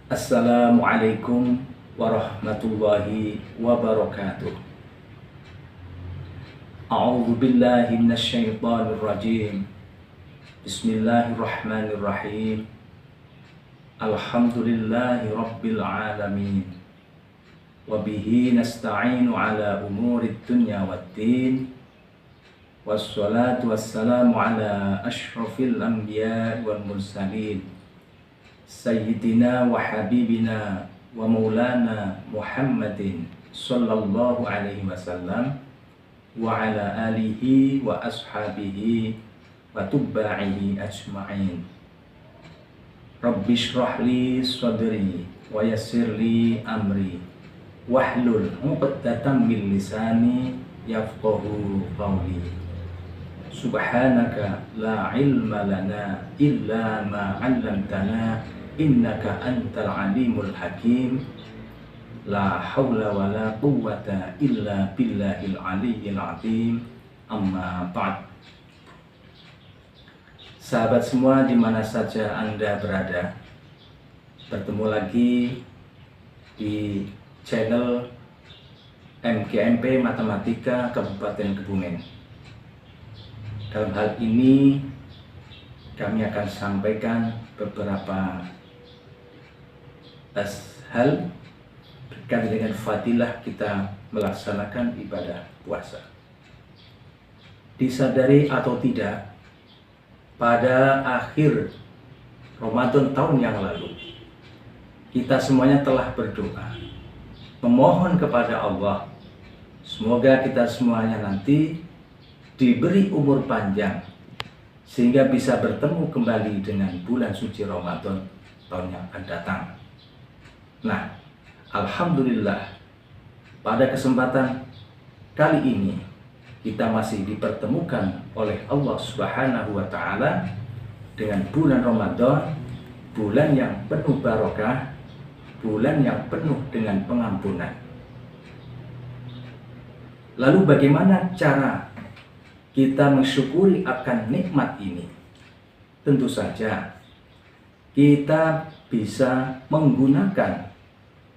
Assalamualaikum warahmatullahi wabarakatuh. A'udzu billahi minasyaitonir rajim. Bismillahirrahmanirrahim. Alhamdulillahi rabbil alamin. Wa bihi nasta'inu ala umurid dunya waddin. Wassalatu wassalamu ala asyrafil anbiya wal mursalin. Sayyidina wa habibina wa maulana Muhammadin sallallahu alaihi wasallam wa ala alihi wa ashabihi wa tubba'ihi ajma'in. Rabbi shrah li sadri wa yassir li amri wahlul 'uqdatam min lisani yafqahu qawli. Subhanaka la ilma lana illa ma 'allamtana innaka antal alimul hakim. La haula wa la quwwata illa billahil aliyyil azim. Amma ba'd. Sahabat semua di mana saja Anda berada, bertemu lagi di channel MGMP Matematika Kabupaten Kebumen. Dalam hal ini kami akan sampaikan beberapa hal berkaitan dengan fadilah kita melaksanakan ibadah puasa. Disadari atau tidak, pada akhir Ramadan tahun yang lalu, kita semuanya telah berdoa, memohon kepada Allah, semoga kita semuanya nanti diberi umur panjang, sehingga bisa bertemu kembali dengan bulan suci Ramadan tahun yang akan datang. Nah, alhamdulillah, pada kesempatan kali ini kita masih dipertemukan oleh Allah Subhanahu wa Ta'ala dengan bulan Ramadan, bulan yang penuh barokah, bulan yang penuh dengan pengampunan. Lalu bagaimana cara kita mensyukuri akan nikmat ini? Tentu saja kita bisa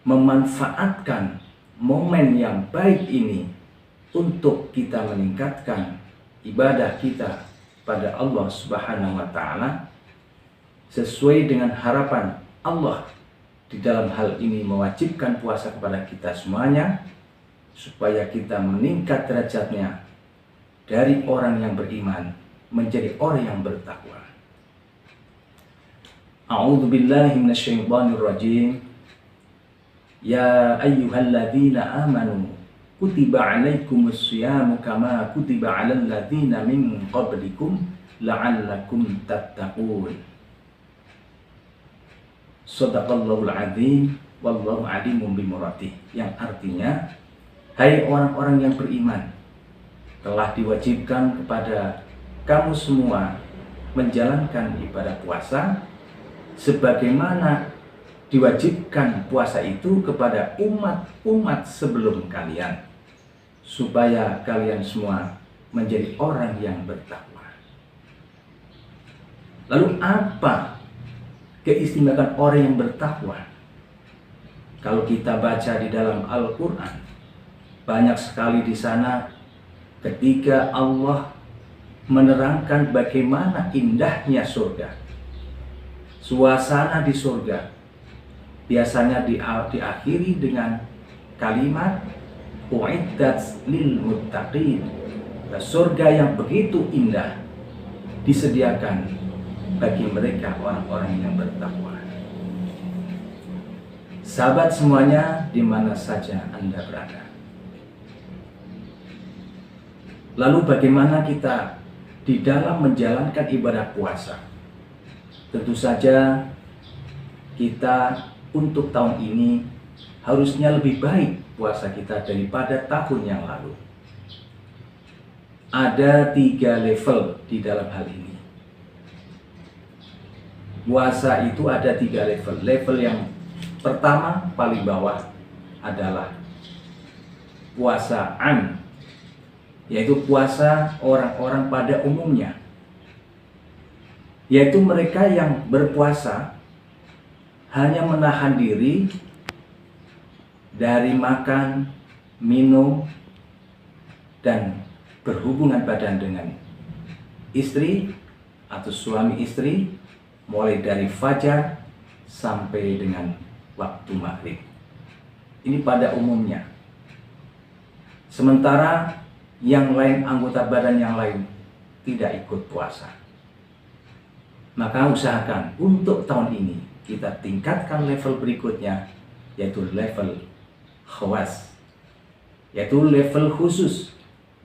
memanfaatkan momen yang baik ini untuk kita meningkatkan ibadah kita pada Allah Subhanahu wa Ta'ala sesuai dengan harapan Allah di dalam hal ini mewajibkan puasa kepada kita semuanya, supaya kita meningkat derajatnya dari orang yang beriman menjadi orang yang bertakwa. A'udzu billahi minasyaitonir rajim. Ya ayyuhalladzina amanu kutiba 'alaikumus syiyamu kama kutiba 'alal ladzina min qablikum la'allakum tattaqun. Shadaqallahul 'adzim wallahu 'alimun bimuradih. Yang artinya, hai orang-orang yang beriman, telah diwajibkan kepada kamu semua menjalankan ibadah puasa sebagaimana diwajibkan puasa itu kepada umat-umat sebelum kalian, supaya kalian semua menjadi orang yang bertakwa. Lalu apa keistimewaan orang yang bertakwa? Kalau kita baca di dalam Al-Quran, banyak sekali di sana ketika Allah menerangkan bagaimana indahnya surga. Suasana di surga biasanya diakhiri dengan kalimat uiddat lil muttaqin. Surga yang begitu indah disediakan bagi mereka orang-orang yang bertakwa. Sahabat semuanya di mana saja Anda berada, lalu bagaimana kita di dalam menjalankan ibadah puasa? Tentu saja kita untuk tahun ini harusnya lebih baik puasa kita daripada tahun yang lalu. Ada 3 level di dalam hal ini. Puasa itu ada 3 level. Level yang pertama paling bawah adalah puasa am, yaitu puasa orang-orang pada umumnya, yaitu mereka yang berpuasa hanya menahan diri dari makan, minum, dan berhubungan badan dengan istri atau suami istri mulai dari fajar sampai dengan waktu maghrib. Ini pada umumnya. Sementara yang lain, anggota badan yang lain tidak ikut puasa. Maka usahakan untuk tahun ini kita tingkatkan level berikutnya, yaitu level khawas, yaitu level khusus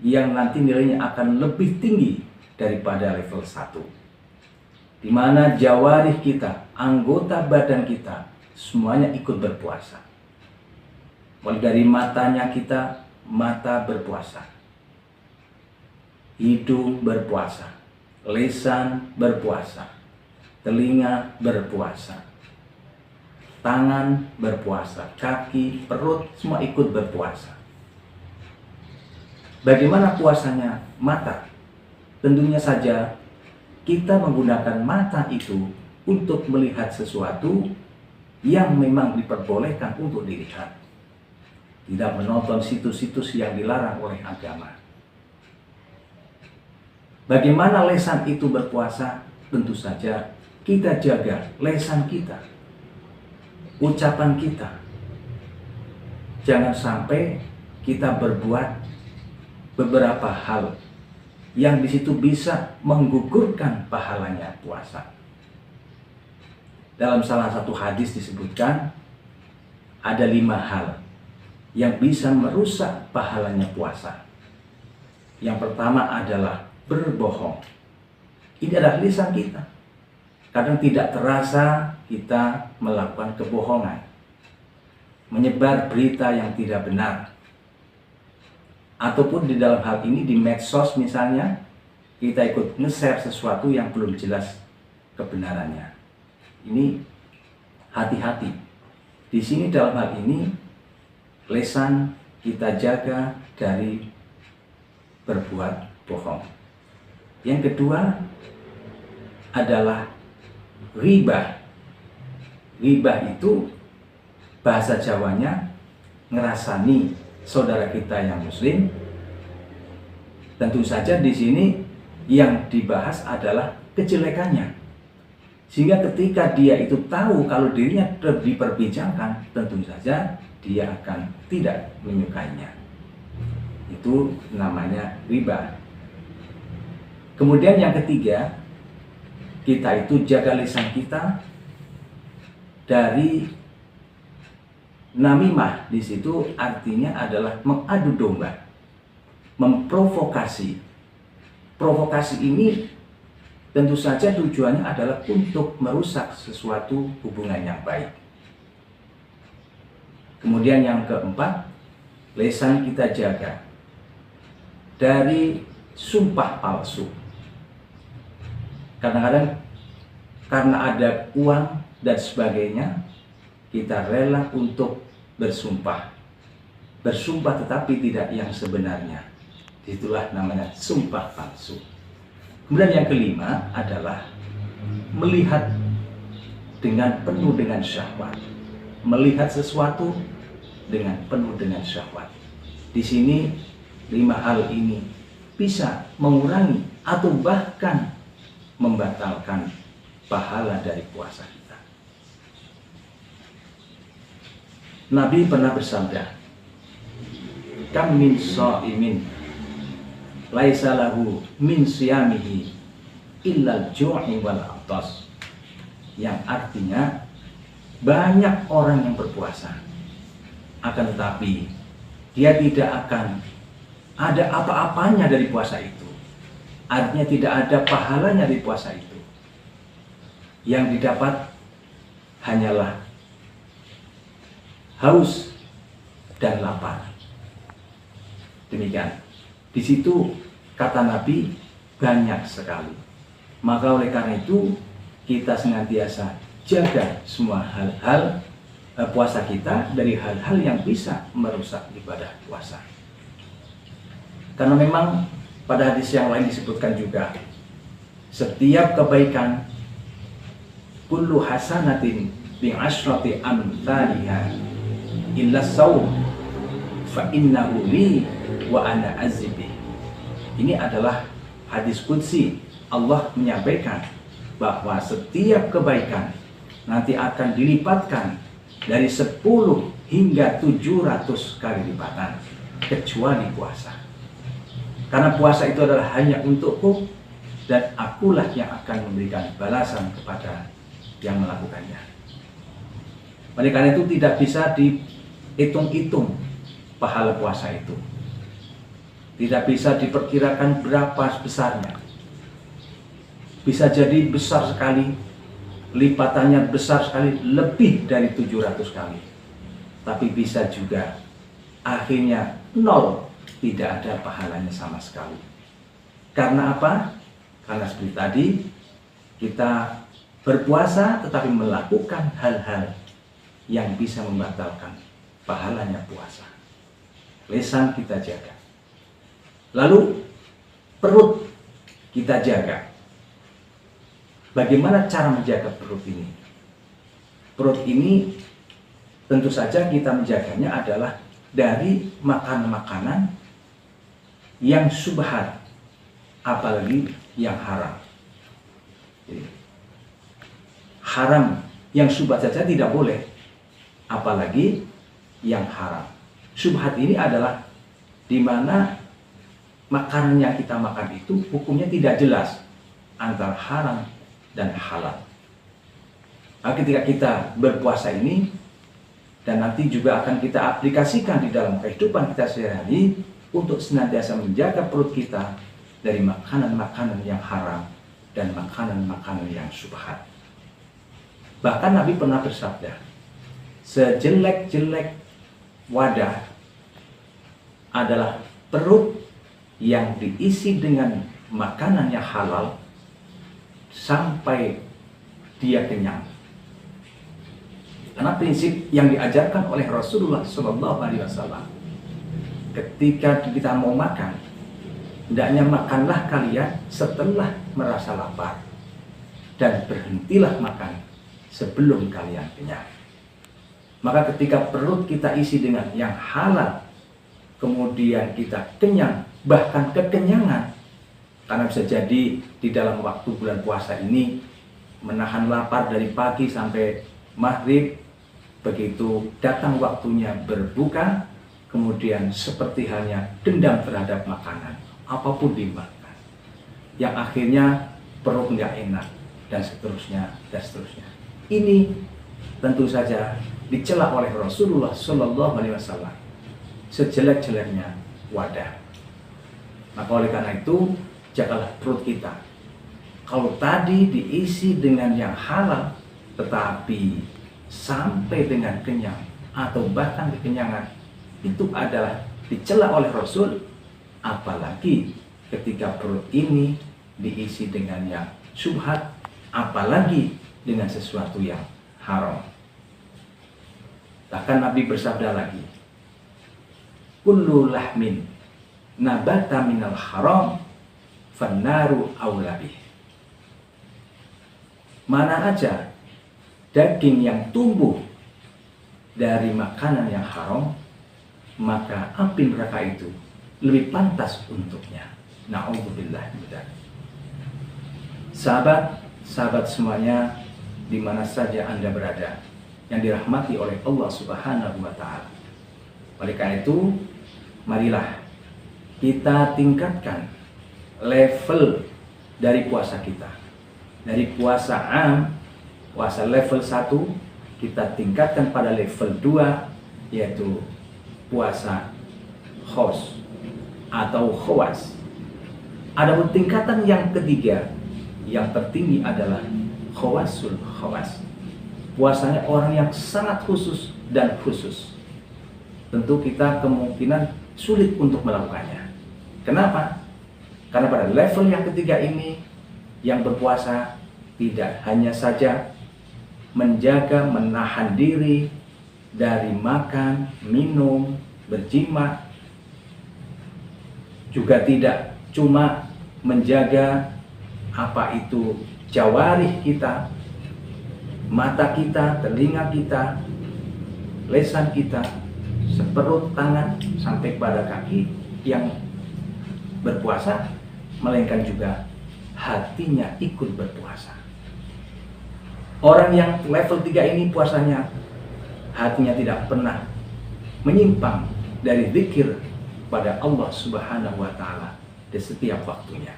yang nanti nilainya akan lebih tinggi daripada level 1, di mana jawarih kita, anggota badan kita semuanya ikut berpuasa. Mulai dari matanya kita, mata berpuasa, hidung berpuasa, lisan berpuasa, telinga berpuasa, tangan berpuasa, kaki, perut semua ikut berpuasa. Bagaimana puasanya mata? Tentunya saja kita menggunakan mata itu untuk melihat sesuatu yang memang diperbolehkan untuk dilihat. Tidak menonton situs-situs yang dilarang oleh agama. Bagaimana lisan itu berpuasa? Tentu saja kita jaga lisan kita, ucapan kita. Jangan sampai kita berbuat beberapa hal yang di situ bisa menggugurkan pahalanya puasa. Dalam salah satu hadis disebutkan ada 5 hal yang bisa merusak pahalanya puasa. Yang pertama adalah berbohong. Ini adalah lisan kita. Kadang tidak terasa kita melakukan kebohongan, menyebar berita yang tidak benar. Ataupun di dalam hal ini di medsos misalnya, kita ikut nge-share sesuatu yang belum jelas kebenarannya. Ini hati-hati. Di sini dalam hal ini lisan kita jaga dari berbuat bohong. Yang kedua adalah ghibah. Ghibah itu bahasa Jawanya ngerasani saudara kita yang muslim. Tentu saja di sini yang dibahas adalah kejelekannya. Sehingga ketika dia itu tahu kalau dirinya diperbincangkan, tentu saja dia akan tidak menyukainya. Itu namanya ghibah. Kemudian yang ketiga, kita itu jaga lisan kita dari namimah. Di situ artinya adalah mengadu domba, memprovokasi. Provokasi ini tentu saja tujuannya adalah untuk merusak sesuatu hubungan yang baik. Kemudian yang keempat, lisan kita jaga dari sumpah palsu. Kadang-kadang karena ada uang dan sebagainya, kita rela untuk bersumpah. Bersumpah tetapi tidak yang sebenarnya. Itulah namanya sumpah palsu. Kemudian yang kelima adalah melihat dengan penuh dengan syahwat. Melihat sesuatu dengan penuh dengan syahwat. Di sini 5 hal ini bisa mengurangi atau bahkan membatalkan pahala dari puasa kita. Nabi pernah bersabda, "Kam min sha'imin laisa lahu min siyamihi illa al-ju'i wal 'atas." Yang artinya banyak orang yang berpuasa, akan tetapi dia tidak akan ada apa-apanya dari puasa itu. Artinya tidak ada pahalanya di puasa itu. Yang didapat hanyalah haus dan lapar. Demikian. Di situ kata Nabi banyak sekali. Maka oleh karena itu kita senantiasa jaga semua hal-hal puasa kita dari hal-hal yang bisa merusak ibadah puasa. Karena memang pada hadis yang lain disebutkan juga, setiap kebaikan kullu hasanatin bi'ashrati amthaliha illa saum fa innahu li wa ana azibih. Ini adalah hadis qudsi. Allah menyampaikan bahwa setiap kebaikan nanti akan dilipatkan dari 10 hingga 700 kali lipatan, kecuali puasa. Karena puasa itu adalah hanya untukku, dan akulah yang akan memberikan balasan kepada yang melakukannya. Oleh karena itu tidak bisa dihitung-hitung pahala puasa itu. Tidak bisa diperkirakan berapa besarnya. Bisa jadi besar sekali, lipatannya besar sekali, lebih dari 700 kali. Tapi bisa juga akhirnya 0, tidak ada pahalanya sama sekali. Karena apa? Karena seperti tadi, kita berpuasa tetapi melakukan hal-hal yang bisa membatalkan pahalanya puasa. Lisan kita jaga. Lalu perut kita jaga. Bagaimana cara menjaga perut ini? Perut ini tentu saja kita menjaganya adalah dari makanan-makanan yang syubhat, apalagi yang haram. Jadi, haram yang syubhat saja tidak boleh, apalagi yang haram. Syubhat ini adalah di mana makanan yang kita makan itu hukumnya tidak jelas antara haram dan halal. Nah, ketika kita berpuasa ini, dan nanti juga akan kita aplikasikan di dalam kehidupan kita sehari-hari untuk senantiasa menjaga perut kita dari makanan-makanan yang haram dan makanan-makanan yang syubhat. Bahkan Nabi pernah bersabda, sejelek-jelek wadah adalah perut yang diisi dengan makanan yang halal sampai dia kenyang. Karena prinsip yang diajarkan oleh Rasulullah SAW, ketika kita mau makan, hendaknya makanlah kalian setelah merasa lapar, dan berhentilah makan sebelum kalian kenyang. Maka ketika perut kita isi dengan yang halal, kemudian kita kenyang, bahkan kekenyangan, karena bisa jadi di dalam waktu bulan puasa ini menahan lapar dari pagi sampai maghrib, begitu datang waktunya berbuka, kemudian seperti halnya dendam terhadap makanan, apapun dimakan, yang akhirnya perut nggak enak, dan seterusnya, dan seterusnya. Ini tentu saja dicela oleh Rasulullah SAW, sejelek-jeleknya wadah. Maka oleh karena itu, jagalah perut kita. Kalau tadi diisi dengan yang halal, tetapi sampai dengan kenyang atau bahkan kekenyangan, itu adalah dicela oleh Rasul. Apalagi ketika perut ini diisi dengan yang syubhat, apalagi dengan sesuatu yang haram. Bahkan Nabi bersabda lagi, kullu lahmin nabata minal haram fannaru aula bih. Mana aja daging yang tumbuh dari makanan yang haram, maka api neraka itu lebih pantas untuknya. Na'udzubillah min dzalik. Sahabat semuanya, di mana saja Anda berada, yang dirahmati oleh Allah Subhanahu wa taala. Oleh karena itu, marilah kita tingkatkan level dari puasa kita. Dari puasa am, puasa level 1, kita tingkatkan pada level 2, yaitu puasa khos atau khawas. Adapun tingkatan yang ketiga, yang tertinggi adalah khawasul khawas. Puasanya orang yang sangat khusus dan khusus. Tentu kita kemungkinan sulit untuk melakukannya. Kenapa? Karena pada level yang ketiga ini, yang berpuasa tidak hanya saja menjaga, menahan diri dari makan, minum, berjima, juga tidak cuma menjaga apa itu jawarih kita, mata kita, telinga kita, lisan kita, seperut tangan sampai pada kaki yang berpuasa, melainkan juga hatinya ikut berpuasa. Orang yang level 3 ini puasanya, hatinya tidak pernah menyimpang dari zikir pada Allah Subhanahu wa Ta'ala di setiap waktunya.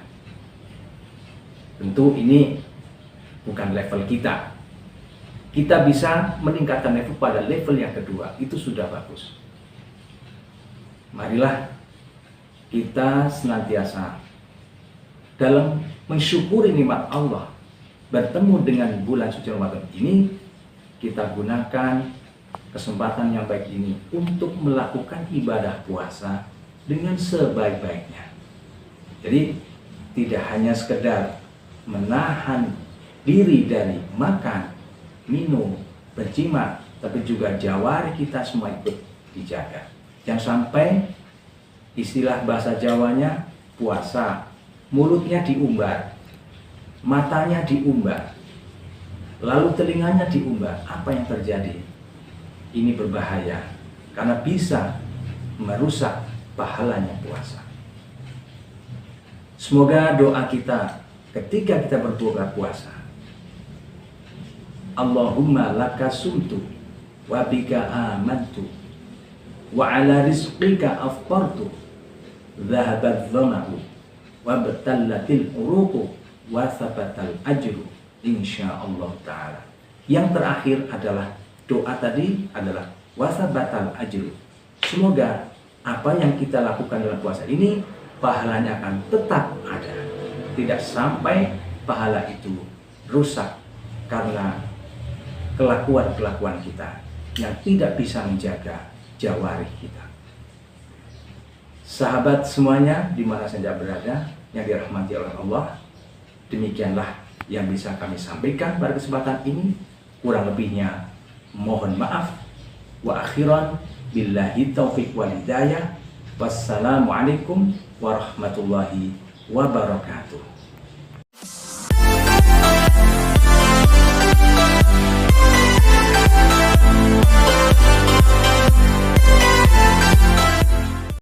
Tentu ini bukan level kita. Kita bisa meningkatkan level pada level yang kedua, itu sudah bagus. Marilah kita senantiasa dalam mensyukuri nikmat Allah, bertemu dengan bulan suci Ramadan ini, kita gunakan kesempatan yang baik ini untuk melakukan ibadah puasa dengan sebaik-baiknya. Jadi tidak hanya sekedar menahan diri dari makan, minum, berjima, tapi juga jawari kita semua ikut dijaga. Jangan sampai istilah bahasa Jawanya puasa, mulutnya diumbar, matanya diumbar, lalu telinganya diumbar. Apa yang terjadi? Ini berbahaya karena bisa merusak pahalanya puasa. Semoga doa kita ketika kita berbuka puasa, Allahumma laka sumtu wa bika amantu wa ala rizqika aftartu dhahabat dhama'u wa batallatil uruqu wa thabatal ajru insyaallah ta'ala. Yang terakhir adalah doa tadi adalah wa thabatal ajru. Semoga apa yang kita lakukan dalam puasa ini pahalanya akan tetap ada, tidak sampai pahala itu rusak karena kelakuan-kelakuan kita yang tidak bisa menjaga jawarih kita. Sahabat semuanya di mana saja berada yang dirahmati oleh Allah, demikianlah yang bisa kami sampaikan pada kesempatan ini. Kurang lebihnya mohon maaf. Wa akhiran billahi taufiq wal hidayah. Wassalamualaikum warahmatullahi wabarakatuh.